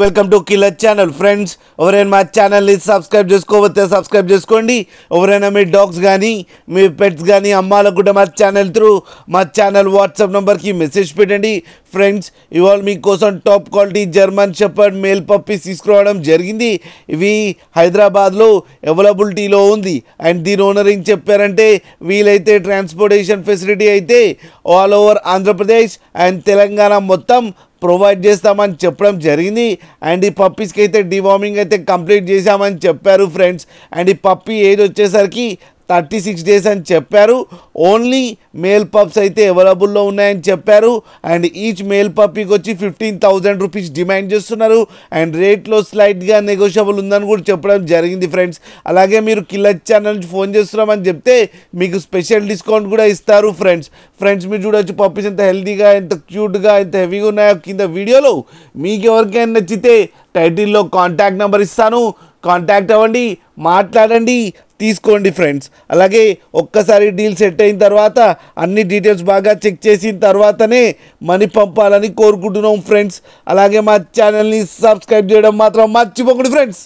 Welcome to killer channel friends. ఎవరైనా మా ఛానల్ని సబ్స్క్రైబ్ చేసుకోకపోతే సబ్స్క్రైబ్ చేసుకోండి. ఎవరైనా మీ డాగ్స్ కానీ మీ పెట్స్ కానీ అమ్మాలకు కూడా మా ఛానల్ వాట్సాప్ నెంబర్కి మెసేజ్ పెట్టండి. ఫ్రెండ్స్, ఇవాళ మీకోసం top quality German shepherd male puppies తీసుకురావడం జరిగింది. ఇవి హైదరాబాద్లో అవైలబిలిటీలో ఉంది. అండ్ దీని ఓనర్ ఏం చెప్పారంటే, వీలైతే ట్రాన్స్పోర్టేషన్ ఫెసిలిటీ అయితే all over Andhra Pradesh and Telangana మొత్తం ప్రొవైడ్ చేస్తామని చెప్పడం జరిగింది. అండ్ ఈ పప్పీస్కి అయితే డివార్మింగ్ అయితే కంప్లీట్ చేశామని చెప్పారు ఫ్రెండ్స్. అండ్ ఈ పప్పీ ఏజ్ వచ్చేసరికి 36 డేస్ అని చెప్పారు. ఓన్లీ మేల్ పప్స్ అయితే అవైలబుల్లో ఉన్నాయని చెప్పారు. అండ్ ఈచ్ మేల్ పప్పీకి వచ్చి 15,000 రూపీస్ డిమాండ్ చేస్తున్నారు. అండ్ రేట్లో స్లైట్గా నెగోషియబుల్ ఉందని కూడా చెప్పడం జరిగింది ఫ్రెండ్స్. అలాగే మీరు కిల్లర్ ఛానల్ నుంచి ఫోన్ చేస్తున్నామని చెప్తే మీకు స్పెషల్ డిస్కౌంట్ కూడా ఇస్తారు ఫ్రెండ్స్. మీరు చూడవచ్చు పప్పీస్ ఎంత హెల్తీగా, ఎంత క్యూట్గా, ఎంత హెవీగా ఉన్నాయో కింద వీడియోలో. మీకు ఎవరికైనా నచ్చితే టైటిల్లో కాంటాక్ట్ నెంబర్ ఇస్తాను, కాంటాక్ట్ అవ్వండి, మాట్లాడండి, తీసుకోండి ఫ్రెండ్స్. అలాగే ఒక్కసారి డీల్ సెట్ అయిన తర్వాత అన్ని డీటెయిల్స్ బాగా చెక్ చేసిన తర్వాతనే మనీ పంపాలని కోరుకుంటున్నాం ఫ్రెండ్స్. అలాగే మా ఛానల్ని సబ్స్క్రైబ్ చేయడం మాత్రం మర్చిపోకండి ఫ్రెండ్స్.